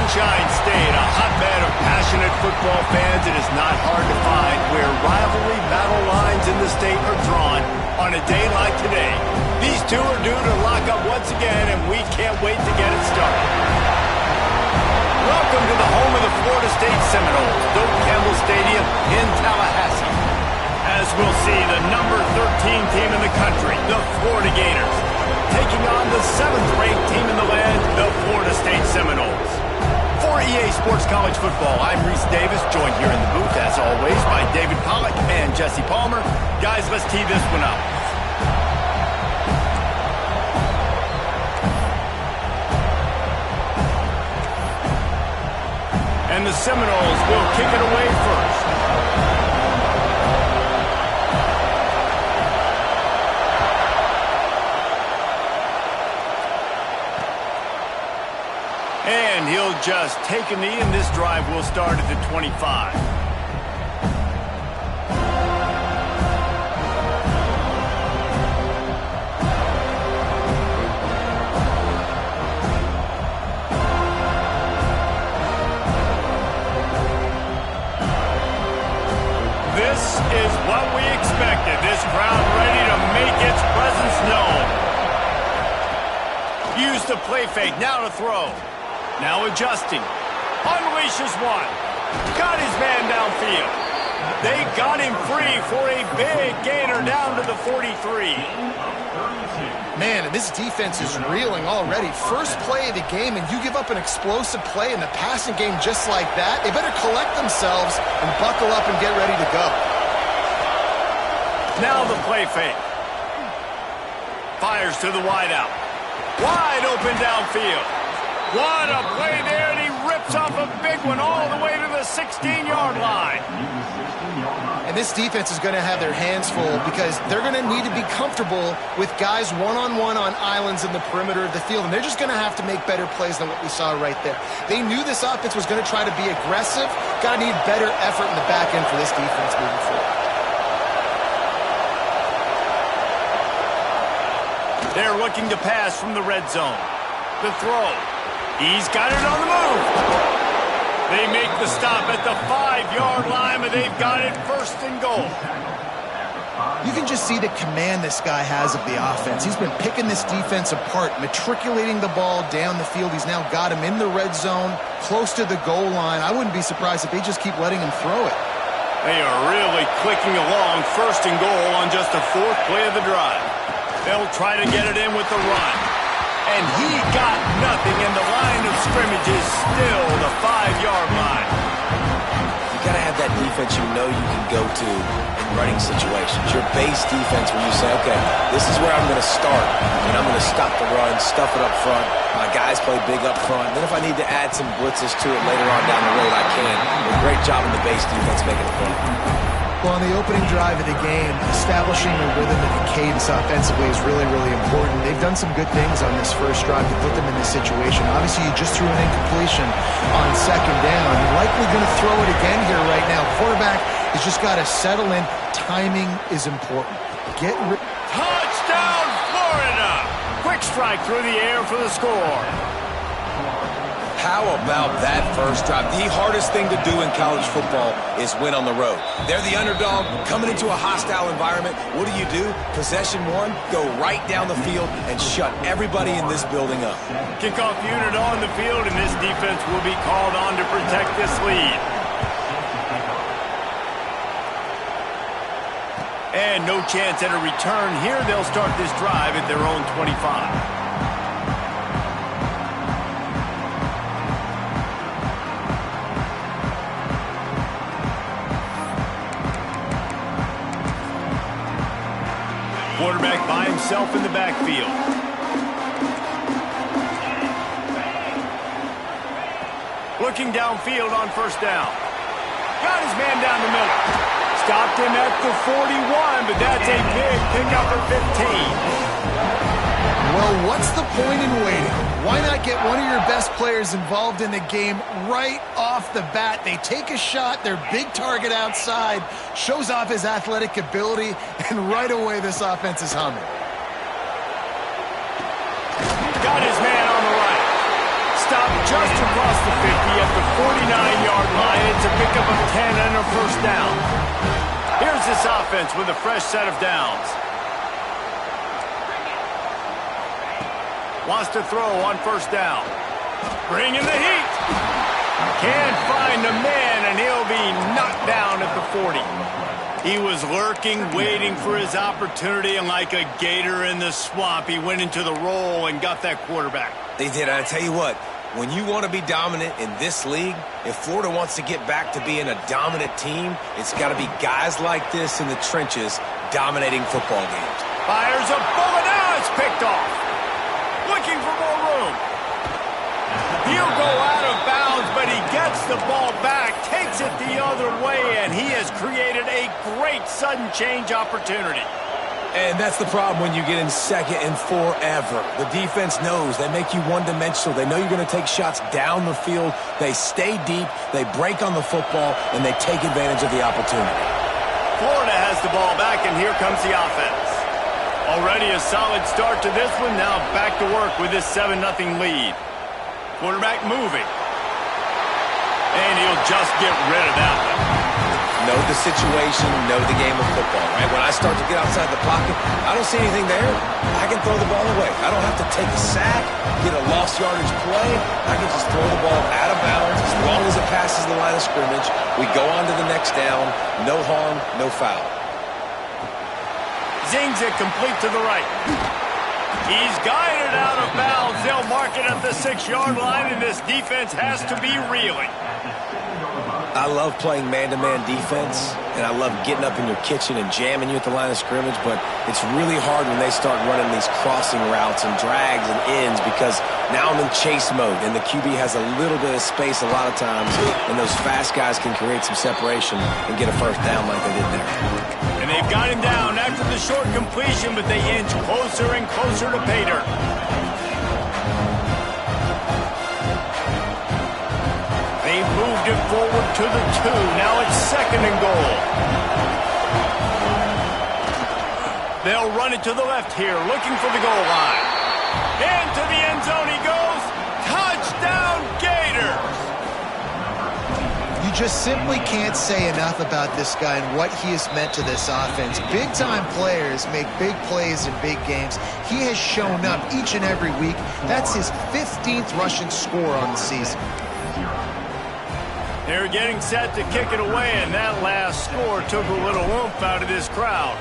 Sunshine State, a hotbed of passionate football fans. It is not hard to find where rivalry battle lines in the state are drawn on a day like today. These two are due to lock up once again, and we can't wait to get it started. Welcome to the home of the Florida State Seminoles, Doak Campbell Stadium in Tallahassee. As we'll see, the number 13 team in the country, the Florida Gators, taking on the 7th-ranked team in the land, the Florida State Seminoles. For EA Sports College Football, I'm Reese Davis, joined here in the booth, as always, by David Pollack and Jesse Palmer. Guys, let's tee this one up. And the Seminoles will kick it away first. And he'll just take a knee, and this drive will start at the 25. This is what we expected. This crowd ready to make its presence known. Use the play fake, now to throw. Now adjusting. Unleashes one. Got his man downfield. They got him free for a big gainer down to the 43. Man, and this defense is reeling already. First play of the game, and you give up an explosive play in the passing game just like that. They better collect themselves and buckle up and get ready to go. Now the play fake. Fires to the wideout. Wide open downfield. What a play there, and he rips off a big one all the way to the 16-yard line. And this defense is going to have their hands full because they're going to need to be comfortable with guys one-on-one on islands in the perimeter of the field, and they're just going to have to make better plays than what we saw right there. They knew this offense was going to try to be aggressive. Got to need better effort in the back end for this defense moving forward. They're looking to pass from the red zone. The throw. He's got it on the move. They make the stop at the 5-yard line, but they've got it first and goal. You can just see the command this guy has of the offense. He's been picking this defense apart, matriculating the ball down the field. He's now got him in the red zone, close to the goal line. I wouldn't be surprised if they just keep letting him throw it. They are really clicking along, first and goal on just the 4th play of the drive. They'll try to get it in with the run. And he got nothing, and the line of scrimmage is still the 5-yard line. You got to have that defense you know you can go to in running situations. Your base defense where you say, okay, this is where I'm going to start, and I'm going to stop the run, stuff it up front. My guys play big up front. Then if I need to add some blitzes to it later on down the road, I can. A great job in the base defense making the play. Well, on the opening drive of the game, establishing the rhythm and the cadence offensively is really, really important. They've done some good things on this first drive to put them in this situation. Obviously, you just threw an incompletion on second down. You're likely going to throw it again here right now. Quarterback has just got to settle in. Timing is important. Touchdown, Florida! Quick strike through the air for the score. How about that first drive? The hardest thing to do in college football is win on the road. They're the underdog, coming into a hostile environment. What do? Possession one, go right down the field and shut everybody in this building up. Kickoff unit on the field, and this defense will be called on to protect this lead. And no chance at a return here. They'll start this drive at their own 25. Quarterback by himself in the backfield. Looking downfield on first down. Got his man down the middle. Stopped him at the 41, but that's a big pickup for 15. Well, what's the point in waiting? Why not get one of your best players involved in the game right off the bat? They take a shot, their big target outside, shows off his athletic ability, and right away this offense is humming. Got his man on the right. Stopped just across the 50. 49-yard line. It's a pickup of 10 and a first down. Here's this offense with a fresh set of downs. Wants to throw on first down. Bringing the heat. Can't find the man, and he'll be knocked down at the 40. He was lurking, waiting for his opportunity, and like a gator in the swamp, he went into the roll and got that quarterback. They did. I tell you what, when you want to be dominant in this league, if Florida wants to get back to being a dominant team, it's got to be guys like this in the trenches dominating football games. Fires a bullet. Now it's picked off. Looking for more room. He'll go out of bounds, but he gets the ball back, takes it the other way, and he has created a great sudden change opportunity. And that's the problem when you get in second and forever. The defense knows. They make you one-dimensional. They know you're going to take shots down the field. They stay deep, they break on the football, and they take advantage of the opportunity. Florida has the ball back, and here comes the offense. Already a solid start to this one. Now back to work with this 7-0 lead. Quarterback moving. And he'll just get rid of that one. Know the situation, know the game of football, right? When I start to get outside the pocket, I don't see anything there. I can throw the ball away. I don't have to take a sack, get a lost yardage play. I can just throw the ball out of bounds as long as it passes the line of scrimmage. We go on to the next down. No harm, no foul. Zings it complete to the right. He's guided out of bounds. They'll mark it at the 6-yard line, and this defense has to be reeling. I love playing man-to-man defense, and I love getting up in your kitchen and jamming you at the line of scrimmage, but it's really hard when they start running these crossing routes and drags and ends because now I'm in chase mode, and the QB has a little bit of space a lot of times, and those fast guys can create some separation and get a first down like they did there. And they've got him down after the short completion, but they inch closer and closer to pay dirt. They moved it forward to the 2. Now it's 2nd and goal. They'll run it to the left here, looking for the goal line. Into the end zone he goes. Touchdown, Gators! You just simply can't say enough about this guy and what he has meant to this offense. Big-time players make big plays in big games. He has shown up each and every week. That's his 15th rushing score on the season. They're getting set to kick it away, and that last score took a little oomph out of this crowd.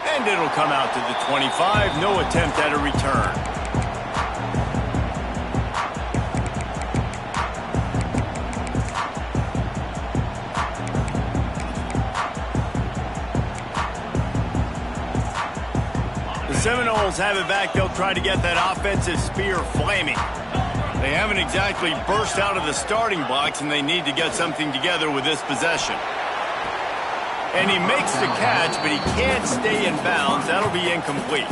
And it'll come out to the 25. No attempt at a return. Seminoles have it back. They'll try to get that offensive spear flaming. They haven't exactly burst out of the starting blocks, and they need to get something together with this possession. And he makes the catch, but he can't stay in bounds. That'll be incomplete.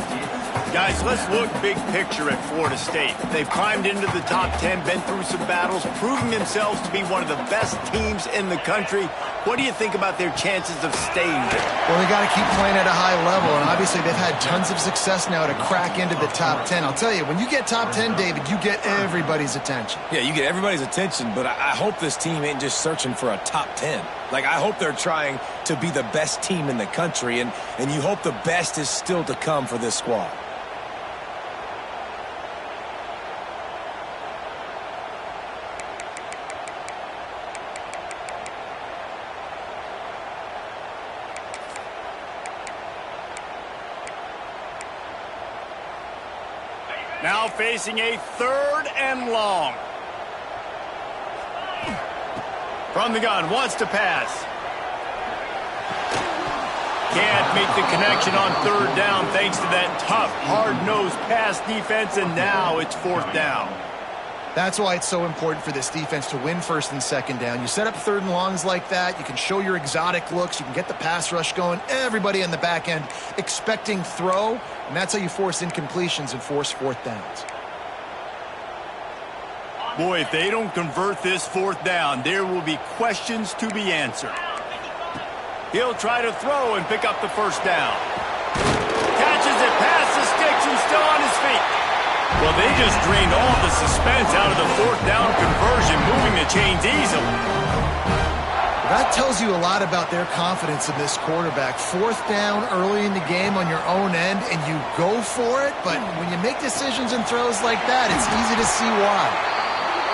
Guys, let's look big picture at Florida State. They've climbed into the top 10, been through some battles, proving themselves to be one of the best teams in the country. What do you think about their chances of staying there? Well, they got to keep playing at a high level, and obviously they've had tons of success now to crack into the top 10. I'll tell you, when you get top 10, David, you get everybody's attention. Yeah, you get everybody's attention, but I hope this team ain't just searching for a top 10. Like, I hope they're trying to be the best team in the country, and you hope the best is still to come for this squad. Now facing a 3rd and long. From the gun, wants to pass. Can't make the connection on 3rd down thanks to that tough, hard-nosed pass defense, and now it's 4th down. That's why it's so important for this defense to win 1st and 2nd down. You set up 3rd and longs like that, you can show your exotic looks, you can get the pass rush going, everybody in the back end expecting throw, and that's how you force incompletions and force 4th downs. Boy, if they don't convert this 4th down, there will be questions to be answered. He'll try to throw and pick up the 1st down. Catches it past the sticks and still on his feet. Well, they just drained all the suspense out of the fourth down conversion, moving the chains easily. That tells you a lot about their confidence in this quarterback. Fourth down early in the game on your own end, and you go for it, but when you make decisions and throws like that, it's easy to see why.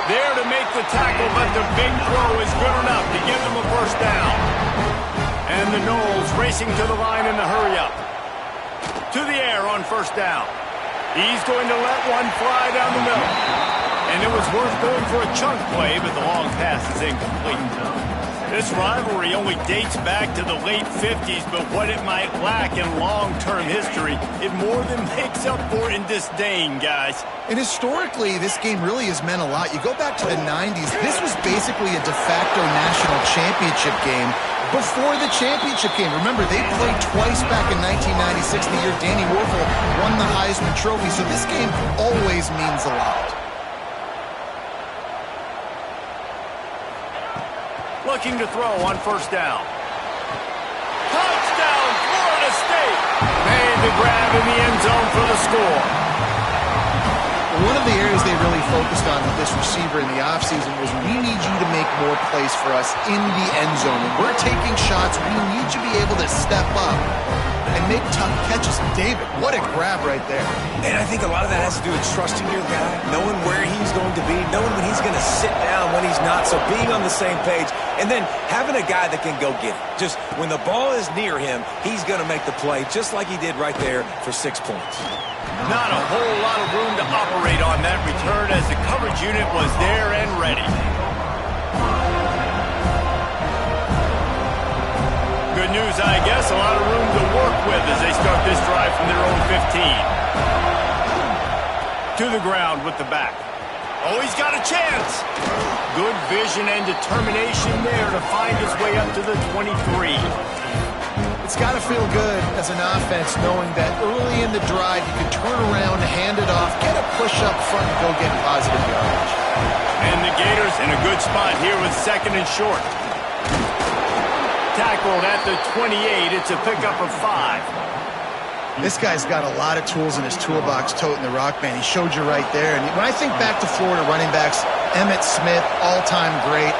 There to make the tackle, but the big throw is good enough to give them a first down. And the Knowles racing to the line in the hurry-up. To the air on first down. He's going to let one fly down the middle. And it was worth going for a chunk play, but the long pass is incomplete. This rivalry only dates back to the late 50s, but what it might lack in long-term history, it more than makes up for in disdain, guys. And historically, this game really has meant a lot. You go back to the 90s, this was basically a de facto national championship game before the championship game. Remember, they played twice back in 1996, the year Danny Werfel won the Heisman Trophy, so this game always means a lot. Looking to throw on first down. Touchdown, Florida State! Made the grab in the end zone for the score. One of the areas they really focused on with this receiver in the offseason was we need you to make more plays for us in the end zone. When we're taking shots, we need you to be able to step up and make tough catches. David, what a grab right there. And I think a lot of that has to do with trusting your guy, knowing where he's going to be, knowing when he's going to sit down, when he's not, so being on the same page, and then having a guy that can go get it. Just when the ball is near him, he's going to make the play, just like he did right there for 6 points. Not a whole lot of room to operate on that return as the coverage unit was there and ready. Good news, I guess. A lot of room to work with as they start this drive from their own 15. To the ground with the back. Oh, he's got a chance. Good vision and determination there to find his way up to the 23. It's got to feel good as an offense knowing that early in the drive you can turn around, hand it off, get a push up front, and go get positive yardage. And the Gators in a good spot here with second and short. Tackled at the 28. It's a pickup of 5. This guy's got a lot of tools in his toolbox toting the rock, man. He showed you right there. And when I think back to Florida running backs, Emmitt Smith, all-time great.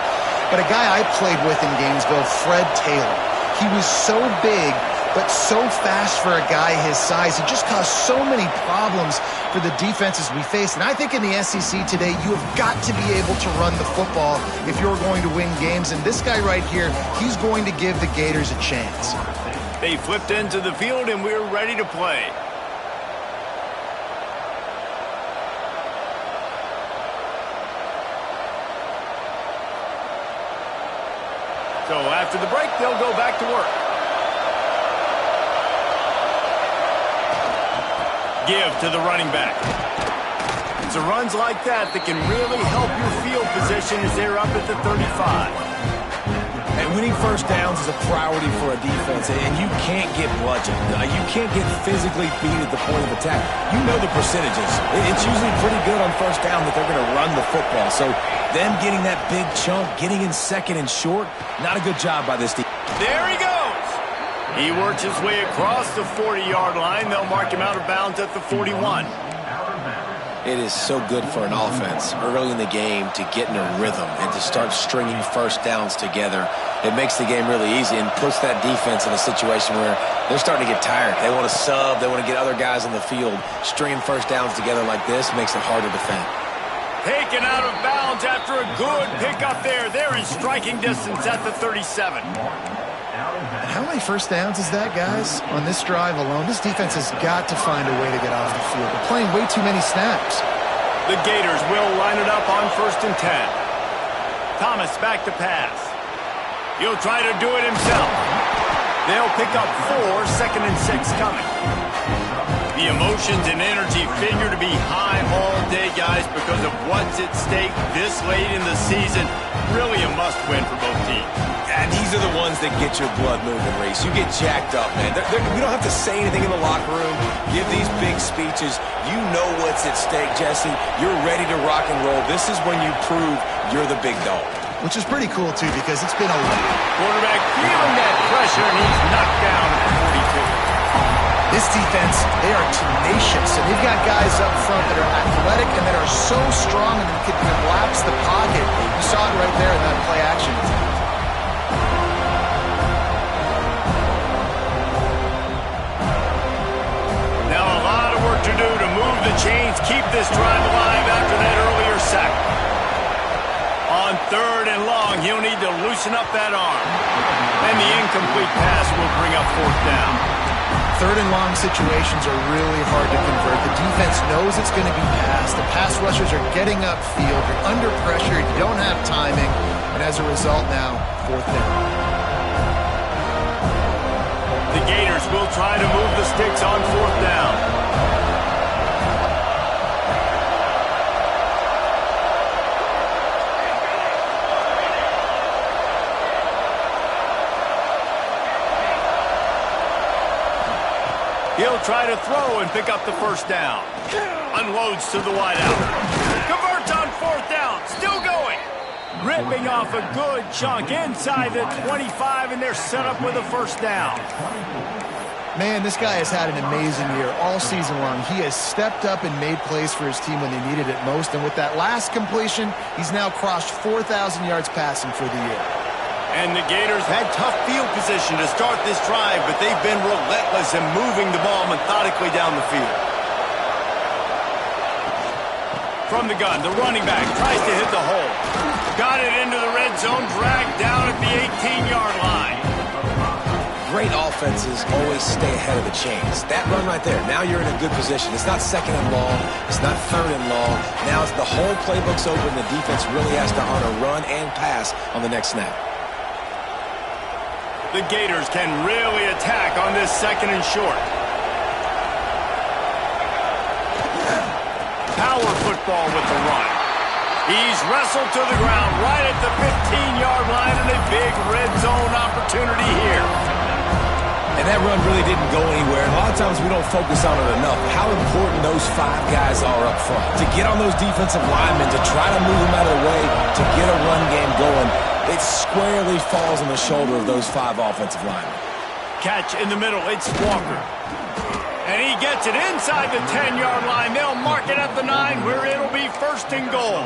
But a guy I played with in Gainesville, Fred Taylor. He was so big, but so fast for a guy his size. He just caused so many problems for the defenses we faced. And I think in the SEC today, you have got to be able to run the football if you're going to win games. And this guy right here, he's going to give the Gators a chance. They flipped into the field, and we're ready to play. So after the break, they'll go back to work. Give to the running back. It's the runs like that that can really help your field position as they're up at the 35. And winning first downs is a priority for a defense, and you can't get bludgeoned. You can't get physically beat at the point of attack. You know the percentages. It's usually pretty good on first down that they're going to run the football. So them getting that big chunk, getting in second and short, not a good job by this team. There he goes. He works his way across the 40-yard line. They'll mark him out of bounds at the 41. It is so good for an offense early in the game to get in a rhythm and to start stringing first downs together. It makes the game really easy and puts that defense in a situation where they're starting to get tired. They want to sub. They want to get other guys on the field. Stringing first downs together like this makes it hard to defend. Taken out of bounds after a good pickup there. They're in striking distance at the 37. How many first downs is that, guys? On this drive alone, this defense has got to find a way to get off the field. They're playing way too many snaps. The Gators will line it up on 1st and 10. Thomas back to pass. He'll try to do it himself. They'll pick up 4, 2nd and 6 coming. The emotions and energy figure to be high all day, guys, because of what's at stake this late in the season. Really a must-win for both teams. And these are the ones that get your blood moving, Reese. You get jacked up, man. We don't have to say anything in the locker room, give these big speeches. You know what's at stake, Jesse. You're ready to rock and roll. This is when you prove you're the big dog. Which is pretty cool, too, because it's been a while. Quarterback feeling that pressure, and he's knocked down at the 42. This defense, they are tenacious, and they've got guys up front that are athletic and that are so strong and can collapse the pocket. You saw it right there in that play action. Now a lot of work to do to move the chains, keep this drive alive after that earlier sack. On 3rd and long, he'll need to loosen up that arm. And the incomplete pass will bring up 4th down. 3rd and long situations are really hard to convert. The defense knows it's going to be passed. The pass rushers are getting upfield. You're under pressure. You don't have timing. And as a result now, 4th down. The Gators will try to move the sticks on 4th down. He'll try to throw and pick up the 1st down. Unloads to the wideout. Converts on 4th down. Still going. Ripping off a good chunk inside the 25, and they're set up with a 1st down. Man, this guy has had an amazing year all season long. He has stepped up and made plays for his team when they needed it most. And with that last completion, he's now crossed 4,000 yards passing for the year. And the Gators had tough field position to start this drive, but they've been relentless in moving the ball methodically down the field. From the gun, the running back tries to hit the hole. Got it into the red zone, dragged down at the 18-yard line. Great offenses always stay ahead of the chains. That run right there, now you're in a good position. It's not 2nd and long. It's not 3rd and long. Now it's the whole playbook's open. The defense really has to honor run and pass on the next snap. The Gators can really attack on this 2nd and short. Power football with the run. He's wrestled to the ground right at the 15-yard line, and a big red zone opportunity here. And that run really didn't go anywhere. And a lot of times we don't focus on it enough. How important those 5 guys are up front. To get on those defensive linemen, to try to move them out of the way, to get a run game going, it squarely falls on the shoulder of those 5 offensive linemen. Catch in the middle. It's Walker. And he gets it inside the 10-yard line. They'll mark it at the 9, where it'll be 1st and goal.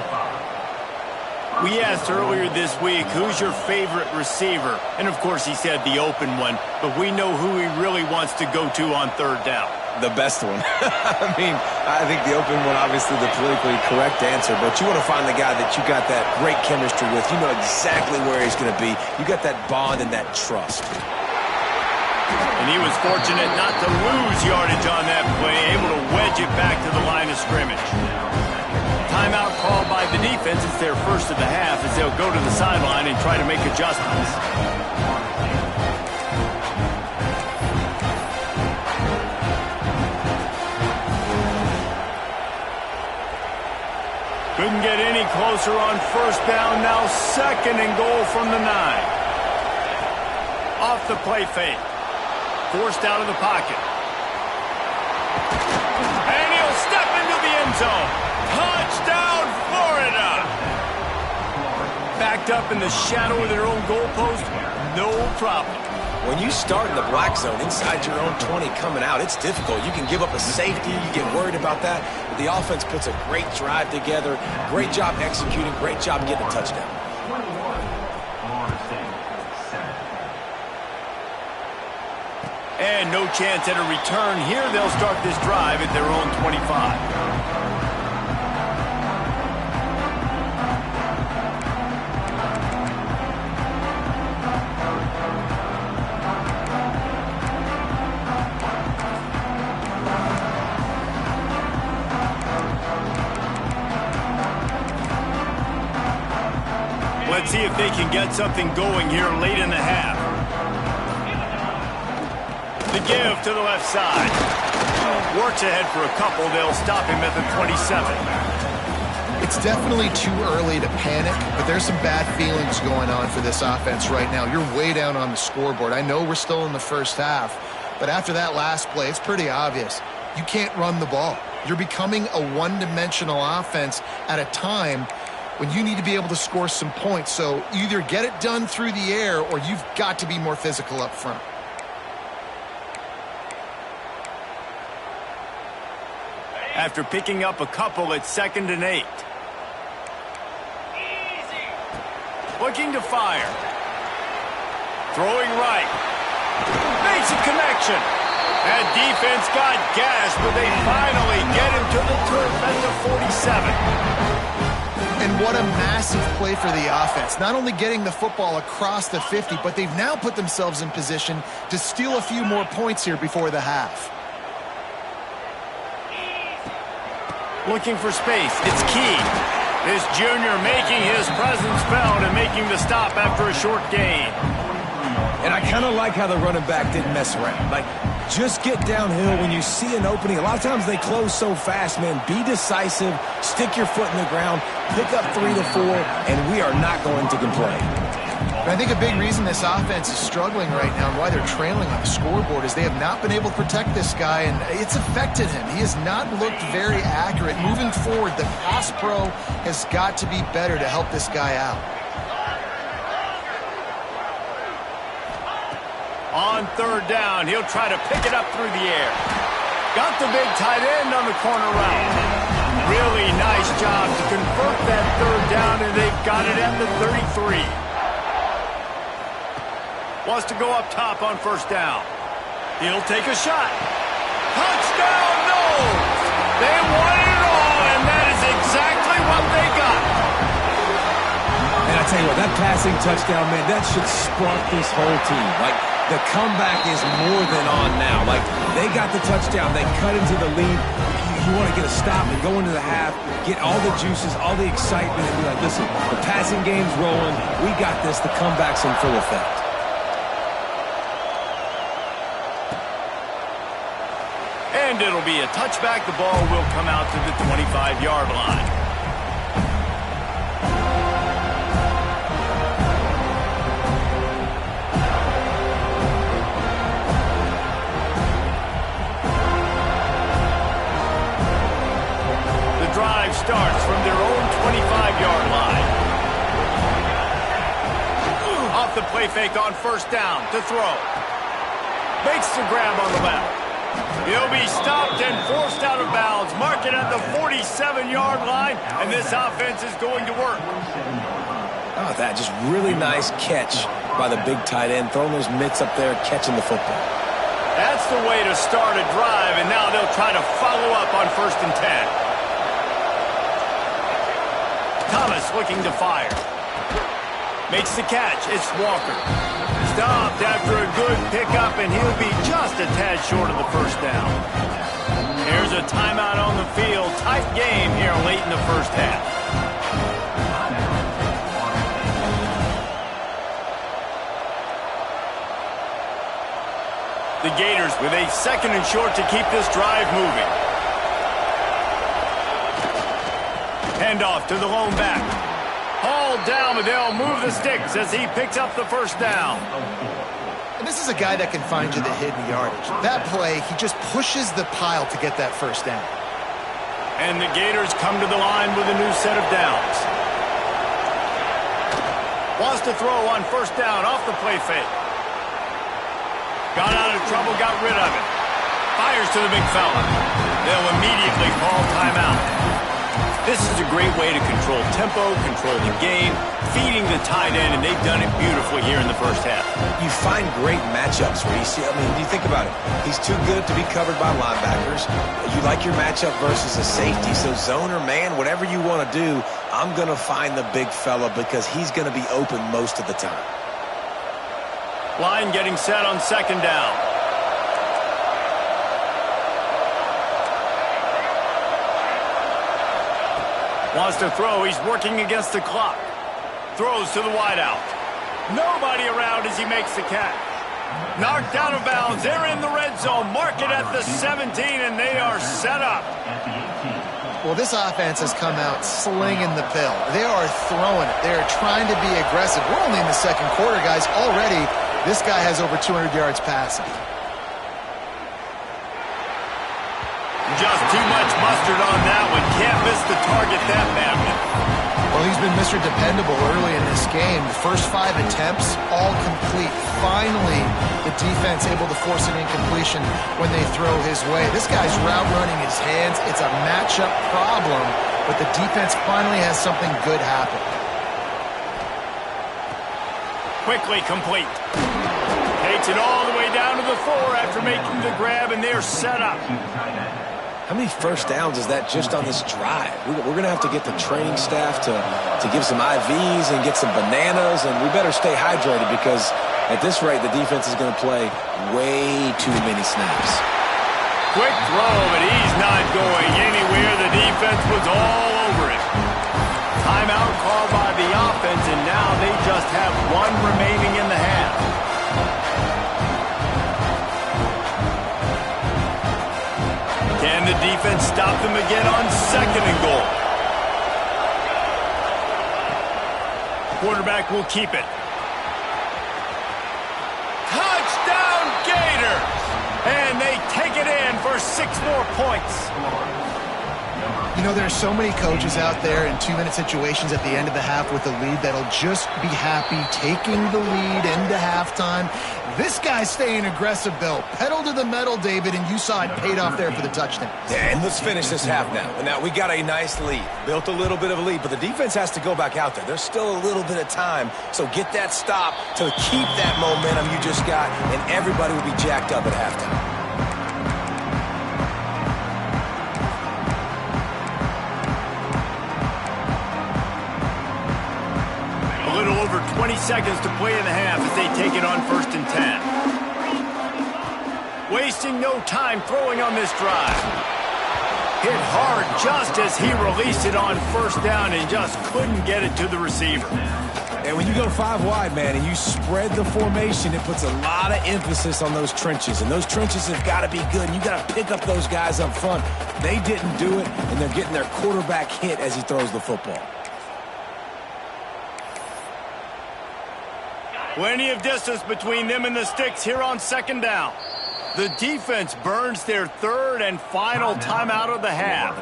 We asked earlier this week, who's your favorite receiver? And, of course, he said the open one. But we know who he really wants to go to on 3rd down. The best one. I mean, I think the open one, obviously the politically correct answer, but you want to find the guy that you got that great chemistry with. You know exactly where he's going to be. You got that bond and that trust. And he was fortunate not to lose yardage on that play, able to wedge it back to the line of scrimmage. Timeout called by the defense. It's their 1st of the half as they'll go to the sideline and try to make adjustments. Couldn't get any closer on 1st down. Now 2nd and goal from the 9. Off the play fake. Forced out of the pocket. And he'll step into the end zone. Touchdown, Florida! Backed up in the shadow of their own goalpost, no problem. When you start in the black zone inside your own 20 coming out, it's difficult. You can give up a safety. You get worried about that. But the offense puts a great drive together. Great job executing. Great job getting a touchdown. And no chance at a return here. They'll start this drive at their own 25. Let's see if they can get something going here late in the half. The give to the left side. Works ahead for a couple. They'll stop him at the 27. It's definitely too early to panic, but there's some bad feelings going on for this offense right now. You're way down on the scoreboard. I know we're still in the 1st half, but after that last play, it's pretty obvious. You can't run the ball. You're becoming a one-dimensional offense at a time when you need to be able to score some points. So either get it done through the air or you've got to be more physical up front. after picking up a couple at 2nd and 8. Looking to fire. Throwing right. Makes a connection. That defense got gas, but they finally get him to the turf at the 47. And what a massive play for the offense. Not only getting the football across the 50, but they've now put themselves in position to steal a few more points here before the half. Looking for space. It's Key. This junior making his presence felt and making the stop after a short gain. And I kind of like how the running back didn't mess around. Like, just get downhill when you see an opening. A lot of times they close so fast, man. Be decisive, stick your foot in the ground, pick up 3 to 4, and we are not going to complain. But I think a big reason this offense is struggling right now and why they're trailing on the scoreboard is they have not been able to protect this guy, and it's affected him. He has not looked very accurate. Moving forward, the pass pro has got to be better to help this guy out. On 3rd down, he'll try to pick it up through the air. Got the big tight end on the corner route. Really nice job to convert that 3rd down, and they've got it at the 33. Wants to go up top on 1st down. He'll take a shot. Touchdown, no! They wanted it all, and that is exactly what they got. And I tell you what, that passing touchdown, man, that should spark this whole team. Like, the comeback is more than on now. Like, they got the touchdown. They cut into the lead. You want to get a stop and go into the half, get all the juices, all the excitement, and be like, listen, the passing game's rolling. We got this. The comeback's in full effect. And it'll be a touchback. The ball will come out to the 25-yard line. The drive starts from their own 25-yard line. Off the play fake on 1st down to throw. Makes the grab on the left. He'll be stopped and forced out of bounds. Mark it at the 47-yard line, and this offense is going to work. Oh, that just really nice catch by the big tight end, throwing those mitts up there, catching the football. That's the way to start a drive, and now they'll try to follow up on 1st and 10. Thomas looking to fire. Makes the catch. It's Walker. Stopped after a good pickup, and he'll be just a tad short of the 1st down. Here's a timeout on the field. Tight game here late in the 1st half. The Gators with a 2nd and short to keep this drive moving. Handoff to the lone back. Hauled down, but they'll move the sticks as he picks up the 1st down. And this is a guy that can find you the hidden yardage. That play, he just pushes the pile to get that 1st down. And the Gators come to the line with a new set of downs. Wants to throw on 1st down off the play fake. Got out of trouble, got rid of it. Fires to the big fella. They'll immediately call timeout. This is a great way to control tempo, control the game, feeding the tight end, and they've done it beautifully here in the 1st half. You find great matchups where you see, you think about it. He's too good to be covered by linebackers. You like your matchup versus a safety, so zone or man, whatever you want to do, I'm going to find the big fella because he's going to be open most of the time. Line getting set on 2nd down. Wants to throw. He's working against the clock. Throws to the wideout. Nobody around as he makes the catch. Knocked out of bounds. They're in the red zone. Mark it at the 17, and they are set up. Well, this offense has come out slinging the pill. They are throwing it. They are trying to be aggressive. We're only in the 2nd quarter, guys. Already, this guy has over 200 yards passing. Just too much mustard on that one. Can't miss the target that badly. Well, he's been Mr. Dependable early in this game. The first 5 attempts, all complete. Finally, the defense able to force an incompletion when they throw his way. This guy's route running his hands. It's a matchup problem, but the defense finally has something good happen. Quickly complete. Takes it all the way down to the 4 after making the grab, and they're set up. How many first downs is that just on this drive? We're going to have to get the training staff to give some IVs and get some bananas, and we better stay hydrated because at this rate, the defense is going to play way too many snaps. Quick throw, but he's not going anywhere. The defense was all over it. Timeout called by the offense, and now they just have 1 remaining in the half. Can the defense stop them again on 2nd and goal? Quarterback will keep it. Touchdown Gators! And they take it in for 6 more points. You know, there's so many coaches out there in 2-minute situations at the end of the half with the lead that'll just be happy taking the lead into halftime. This guy's staying aggressive, though. Pedal to the metal, David, and you saw it paid off there for the touchdown. Yeah, and let's finish this half now. And now we got a nice lead. Built a little bit of a lead, but the defense has to go back out there. There's still a little bit of time, so get that stop to keep that momentum you just got, and everybody will be jacked up at halftime. A little over 20 seconds to play in the half as they take it on 1st and 10. Wasting no time throwing on this drive. Hit hard just as he released it on 1st down and just couldn't get it to the receiver. And when you go 5 wide, man, and you spread the formation, it puts a lot of emphasis on those trenches. And those trenches have got to be good. And you got to pick up those guys up front. They didn't do it, and they're getting their quarterback hit as he throws the football. Plenty of distance between them and the sticks here on 2nd down. The defense burns their 3rd and final timeout of the half.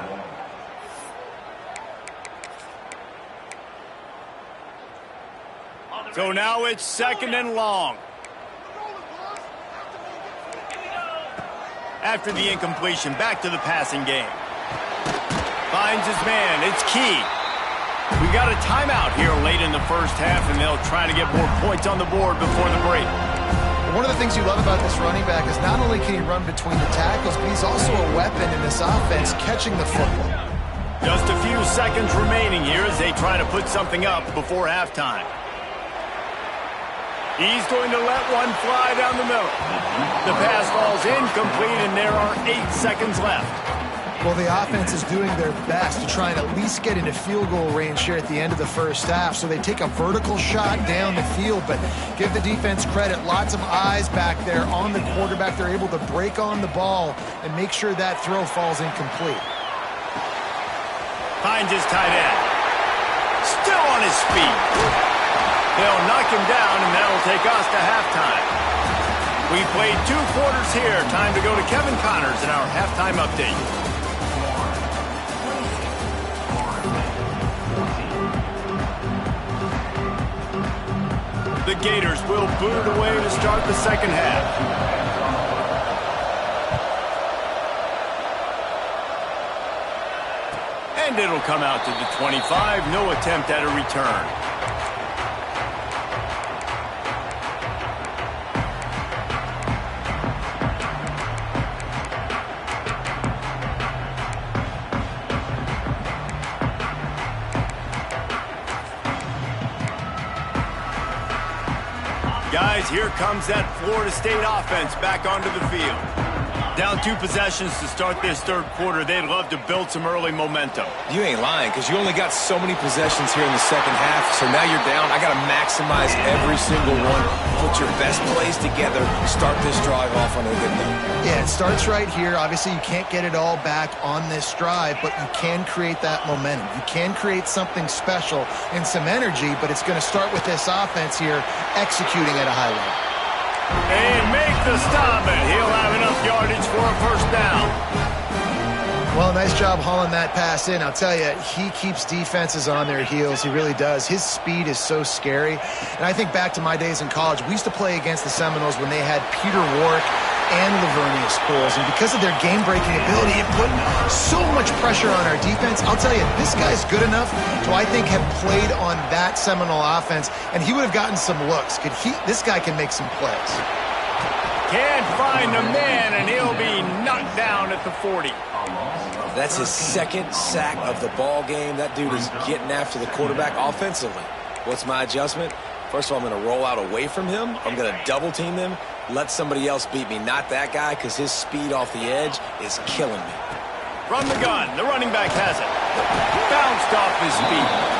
So now it's 2nd and long. After the incompletion, back to the passing game. Finds his man. It's Key. We got a timeout here late in the 1st half, and they'll try to get more points on the board before the break. One of the things you love about this running back is not only can he run between the tackles, but he's also a weapon in this offense, catching the football. Just a few seconds remaining here as they try to put something up before halftime. He's going to let one fly down the middle. The pass falls incomplete, and there are 8 seconds left. Well, the offense is doing their best to try and at least get into field goal range here at the end of the 1st half. So they take a vertical shot down the field, but give the defense credit. Lots of eyes back there on the quarterback. They're able to break on the ball and make sure that throw falls incomplete. Finds his tight end. Still on his feet. They'll knock him down, and that'll take us to halftime. We played 2 quarters here. Time to go to Kevin Connors in our halftime update. The Gators will boot it away to start the 2nd half. And it'll come out to the 25. No attempt at a return. Guys, here comes that Florida State offense back onto the field. Down 2 possessions to start this 3rd quarter. They'd love to build some early momentum. You ain't lying, because you only got so many possessions here in the 2nd half, so now you're down. I got to maximize every single one. Put your best plays together. Start this drive off on a good note. Yeah, it starts right here. Obviously, you can't get it all back on this drive, but you can create that momentum. You can create something special and some energy, but it's going to start with this offense here executing at a high level. And make the stop, and he'll have enough yardage for a 1st down. Well, nice job hauling that pass in. I'll tell you, he keeps defenses on their heels. He really does. His speed is so scary. And I think back to my days in college. We used to play against the Seminoles when they had Peter Warrick and Lavernius Coles. And because of their game-breaking ability, it put so much pressure on our defense. I'll tell you, this guy's good enough to, I think, have played on that Seminole offense, and he would have gotten some looks. This guy can make some plays. Can't find a man, and he'll be knocked down at the 40. That's his second sack of the ball game. That dude is getting after the quarterback offensively. What's my adjustment? First of all, I'm going to roll out away from him. I'm going to double team him, let somebody else beat me, not that guy, because his speed off the edge is killing me. From the gun, the running back has it. Bounced off his feet.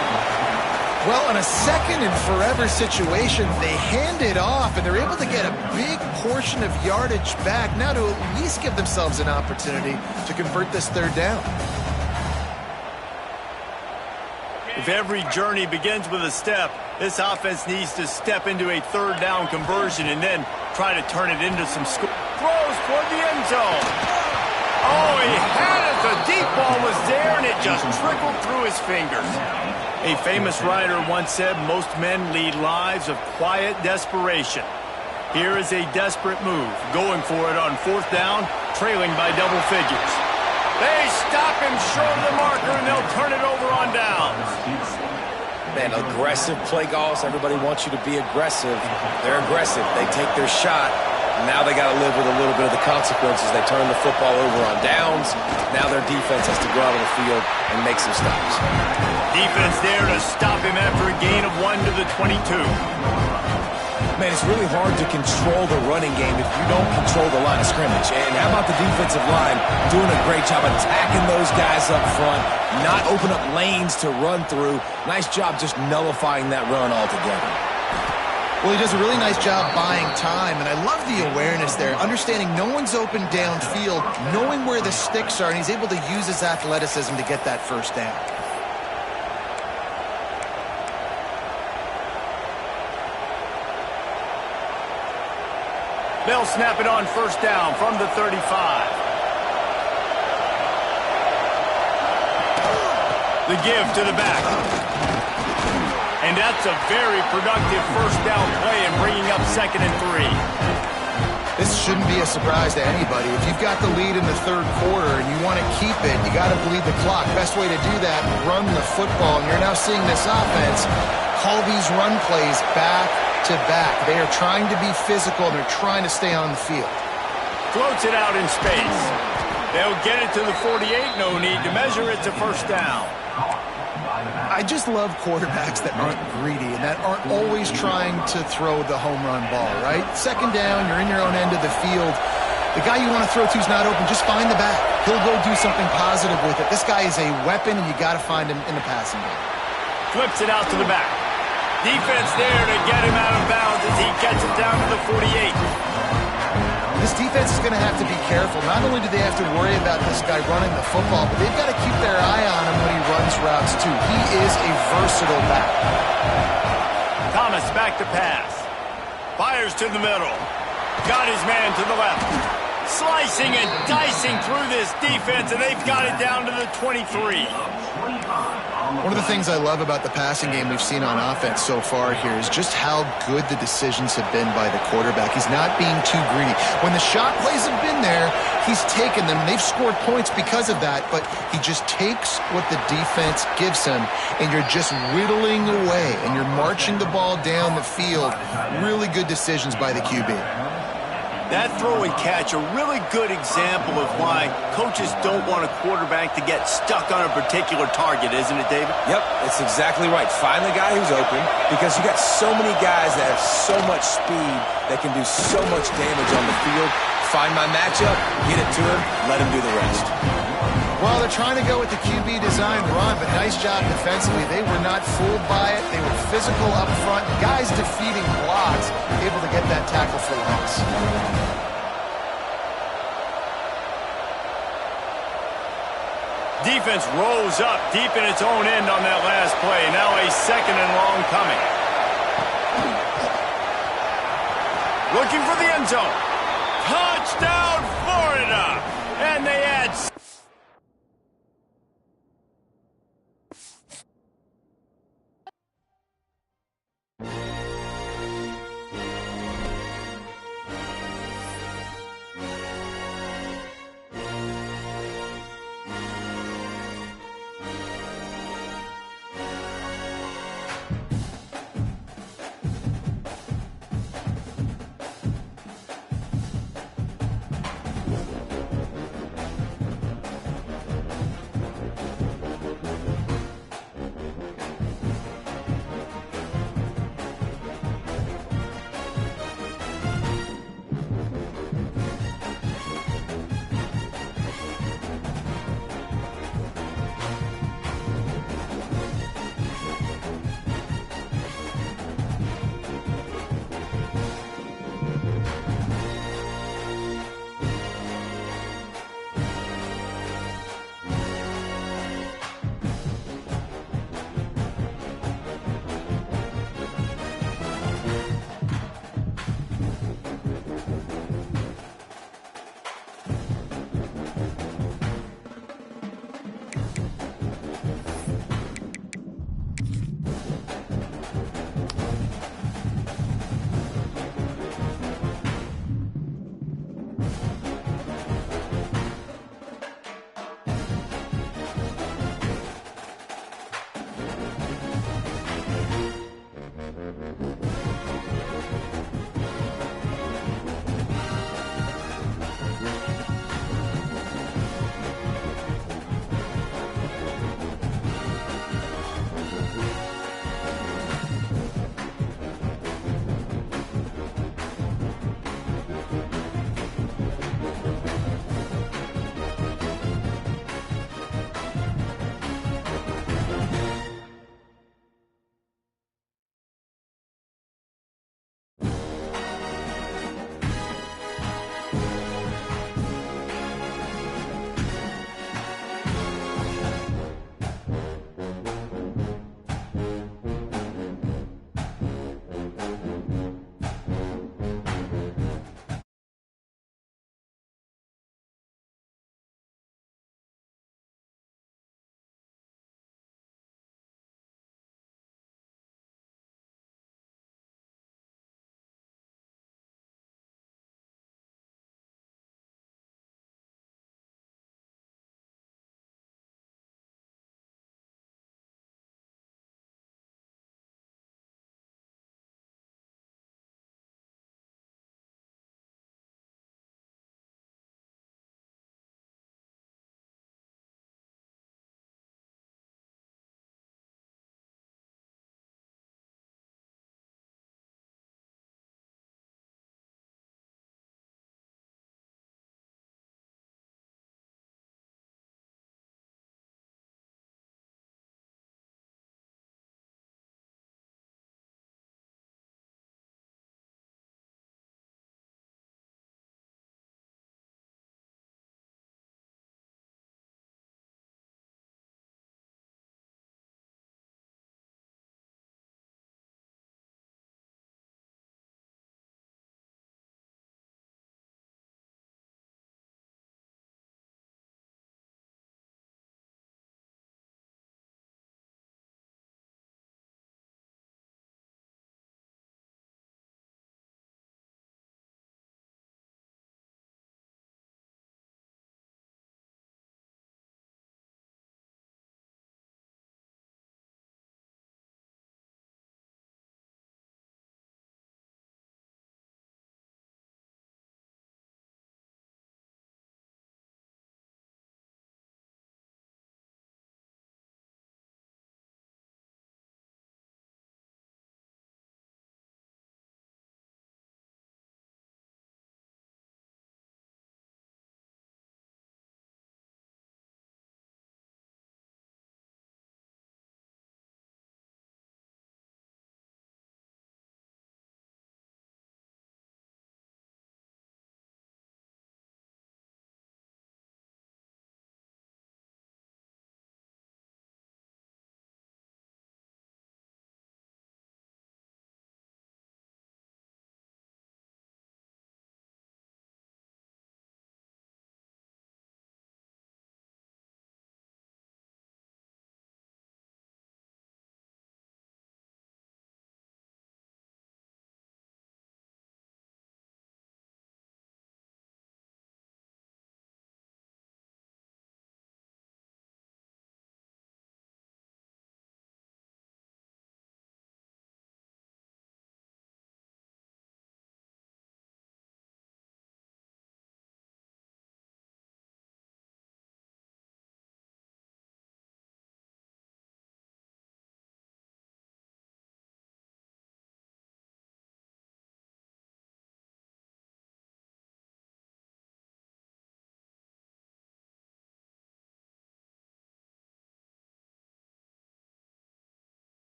Well, in a second and forever situation, they hand it off, and they're able to get a big portion of yardage back now to at least give themselves an opportunity to convert this third down. If every journey begins with a step, this offense needs to step into a third down conversion and then try to turn it into some score. Throws toward the end zone. Oh, he had it. The deep ball was there, and it just trickled through his fingers. A famous writer once said, most men lead lives of quiet desperation. Here is a desperate move, going for it on fourth down, trailing by double figures. They stop him short of the marker, and they'll turn it over on downs. Man, aggressive play calls. Everybody wants you to be aggressive. They're aggressive. They take their shot. Now they got to live with a little bit of the consequences. They turn the football over on downs. Now their defense has to go out on the field and make some stops. Defense there to stop him after a gain of 1 to the 22. Man, it's really hard to control the running game if you don't control the line of scrimmage. And how about the defensive line doing a great job attacking those guys up front, not open up lanes to run through. Nice job just nullifying that run altogether. Well, he does a really nice job buying time, and I love the awareness there, understanding no one's open downfield, knowing where the sticks are, and he's able to use his athleticism to get that first down. They'll snap it on first down from the 35. The give to the back. And that's a very productive first down play and bringing up 2nd and 3. This shouldn't be a surprise to anybody. If you've got the lead in the third quarter and you want to keep it, you got to bleed the clock. Best way to do that, run the football. And you're now seeing this offense call these run plays back to back. They are trying to be physical, and they're trying to stay on the field. Floats it out in space. They'll get it to the 48. No need to measure. It's a first down. I just love quarterbacks that aren't greedy and that aren't always trying to throw the home run ball, right? Second down, you're in your own end of the field. The guy you want to throw to is not open. Just find the back. He'll go do something positive with it. This guy is a weapon, and you got to find him in the passing game. Flips it out to the back. Defense there to get him out of bounds as he gets it down to the 48. This defense is going to have to be careful. Not only do they have to worry about this guy running the football, but they've got to keep their eye on him when he runs routes too. He is a versatile back. Thomas back to pass. Fires to the middle. Got his man to the left. Slicing and dicing through this defense, and they've got it down to the 23. One of the things I love about the passing game we've seen on offense so far here is just how good the decisions have been by the quarterback. He's not being too greedy. When the shot plays have been there, he's taken them. They've scored points because of that, but he just takes what the defense gives him, and you're just whittling away, and you're marching the ball down the field. Really good decisions by the QB. That throw and catch, a really good example of why coaches don't want a quarterback to get stuck on a particular target, isn't it, David? Yep, it's exactly right. Find the guy who's open, because you got so many guys that have so much speed that can do so much damage on the field. Find my matchup, get it to him, let him do the rest. Well, they're trying to go with the QB design run, but nice job defensively. They were not fooled by it. They were physical up front. Guys defeating blocks, able to get that tackle for loss. Defense rose up deep in its own end on that last play. Now a 2nd and long coming. Looking for the end zone. Touchdown, Florida! And they add